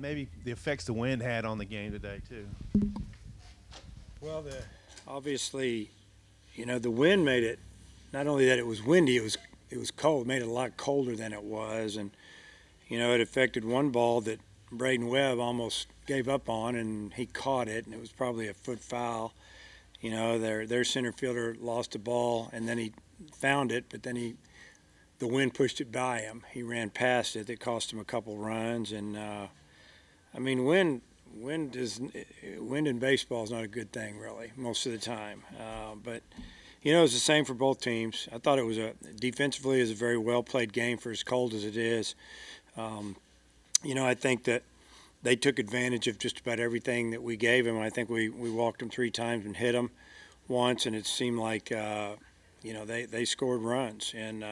maybe the effects the wind had on the game today too. Well, obviously, the wind made it. Not only that it was windy, it was cold. Made it a lot colder than it was, and it affected one ball that Braden Webb almost gave up on, and he caught it, and it was probably a foot foul. Their center fielder lost the ball, and then he found it, but then the wind pushed it by him. He ran past it. It cost him a couple runs, and wind in baseball is not a good thing really most of the time. But it's the same for both teams. I thought it was defensively is a very well played game for as cold as it is. I think that they took advantage of just about everything that we gave them. I think we walked them 3 times and hit them once, and it seemed like they scored runs. And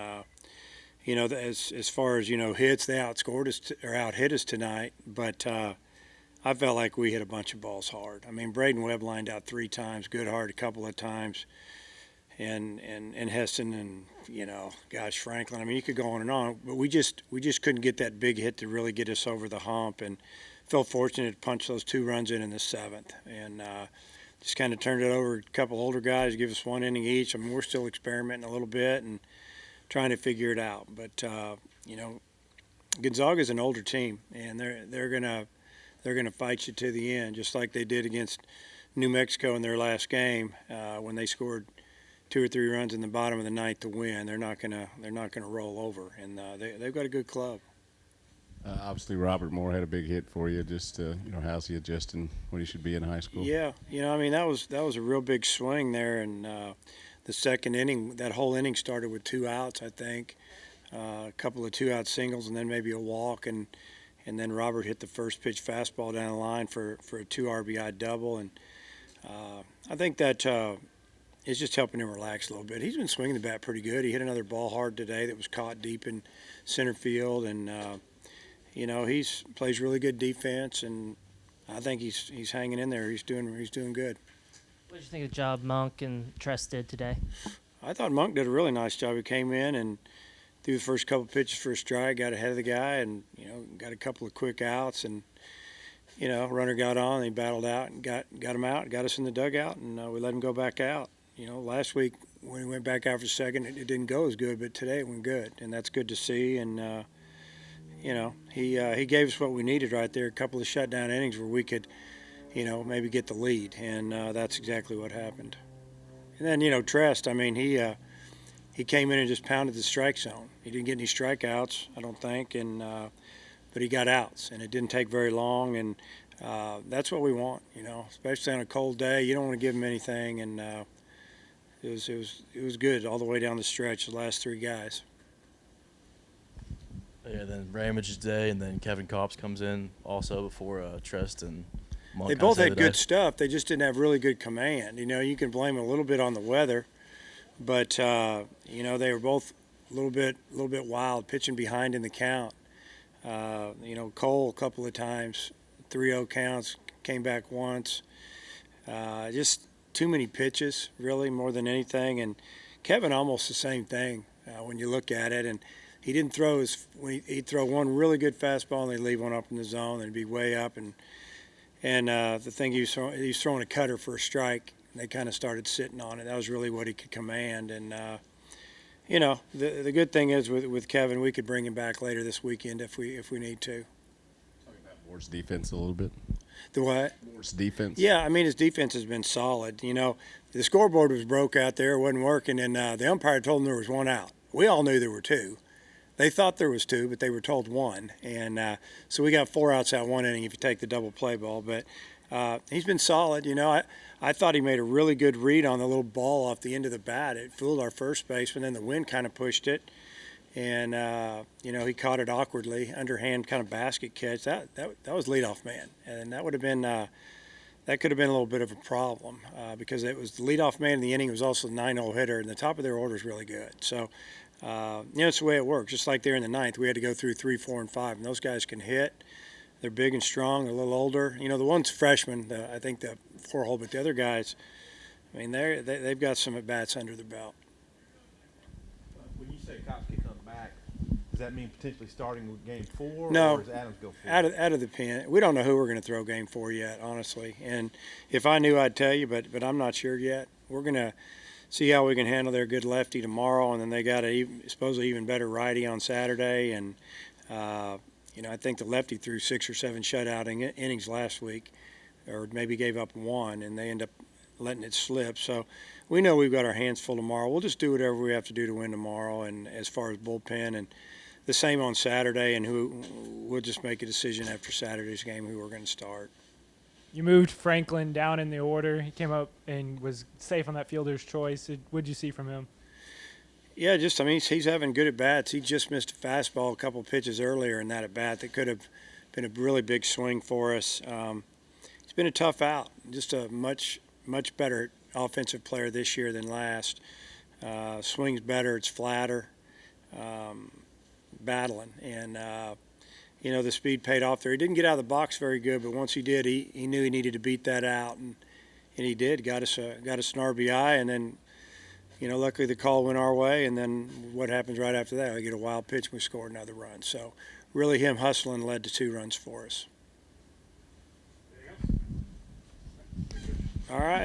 as far as hits, they outscored us or out hit us tonight. But I felt like we hit a bunch of balls hard. I mean, Braden Webb lined out 3 times, Goodhart a couple of times, and Heston and gosh, Franklin. I mean, you could go on, but we just couldn't get that big hit to really get us over the hump, and felt fortunate to punch those 2 runs in the 7th, and just kind of turned it over to a couple older guys, give us 1 inning each. I mean, we're still experimenting a little bit and trying to figure it out, but Gonzaga is an older team, and they're gonna fight you to the end, just like they did against New Mexico in their last game when they scored 2 or 3 runs in the bottom of the 9th to win. They're not gonna roll over, and they've got a good club. Obviously, Robert Moore had a big hit for you. Just how's he adjusting when he should be in high school? Yeah, that was a real big swing there, and the second inning, that whole inning started with 2 outs, I think, a couple of 2-out singles, and then maybe a walk, and then Robert hit the first pitch fastball down the line for a 2 RBI double, and I think that it's just helping him relax a little bit. He's been swinging the bat pretty good. He hit another ball hard today that was caught deep in center field, and he plays really good defense, and I think he's hanging in there. He's doing good. What did you think of the job Monk and Tress did today? I thought Monk did a really nice job. He came in and threw the first couple pitches for a strike, got ahead of the guy, and got a couple of quick outs, and runner got on, and he battled out and got him out, got us in the dugout, and we let him go back out. Last week when he went back out for second, it didn't go as good, but today it went good, and that's good to see. And he gave us what we needed right there, a couple of shutdown innings where we could, maybe get the lead, and that's exactly what happened. And then Trest, I mean, he came in and just pounded the strike zone. He didn't get any strikeouts, I don't think, and but he got outs, and it didn't take very long, and that's what we want, especially on a cold day. You don't want to give him anything, and it was good all the way down the stretch, the last 3 guys. Yeah, then Ramage today, and then Kevin Kopps comes in also before Trest and Monk. They both had good stuff. They just didn't have really good command. You can blame a little bit on the weather, but they were both a little bit wild, pitching behind in the count. Cole a couple of times, 3-0 counts, came back once. Just too many pitches, really, more than anything. And Kevin almost the same thing when you look at it. And he didn't throw he'd throw one really good fastball and they'd leave one up in the zone and it'd be way up. And the thing he was throwing a cutter for a strike. And they kind of started sitting on it. That was really what he could command. And the good thing is with Kevin, we could bring him back later this weekend if we need to. Talking about Moore's defense a little bit. The what? Moore's defense. Yeah, I mean, his defense has been solid. The scoreboard was broke out there, it wasn't working, and the umpire told him there was 1 out. We all knew there were 2. They thought there was 2, but they were told 1. And so we got 4 outs out 1 inning if you take the double play ball. But he's been solid. I thought he made a really good read on the little ball off the end of the bat. It fooled our first baseman, then the wind kind of pushed it. And, he caught it awkwardly, underhand kind of basket catch. That was leadoff man. And that would have been that could have been a little bit of a problem because it was the leadoff man in the inning. It was also the 9-0 hitter, and the top of their order is really good. So, it's the way it works. Just like there in the 9th, we had to go through 3, 4, and 5. And those guys can hit. They're big and strong. They're a little older. The one's freshman, I think the 4-hole, but the other guys, I mean, they've got some at-bats under their belt. When you say Cops can come back, Does that mean potentially starting with game 4? No. Or does Adams go 4? Out of the pen. We don't know who we're going to throw game 4 yet, honestly. And if I knew, I'd tell you, but I'm not sure yet. We're going to see how we can handle their good lefty tomorrow, and then they got a supposedly even better righty on Saturday. And I think the lefty threw 6 or 7 shutout innings last week, or maybe gave up 1, and they end up letting it slip. So we know we've got our hands full tomorrow. We'll just do whatever we have to do to win tomorrow. And as far as bullpen, and the same on Saturday, and we'll just make a decision after Saturday's game who we're going to start. You moved Franklin down in the order. He came up and was safe on that fielder's choice. What did you see from him? Yeah, he's having good at-bats. He just missed a fastball a couple pitches earlier in that at-bat that could have been a really big swing for us. It's been a tough out. Just a much better offensive player this year than last. Swings better. It's flatter. Battling. And the speed paid off there. He didn't get out of the box very good, but once he did, he knew he needed to beat that out, and he did. Got us an RBI, and then, luckily the call went our way, and then what happens right after that? We get a wild pitch, and we scored another run. So really him hustling led to 2 runs for us. All right.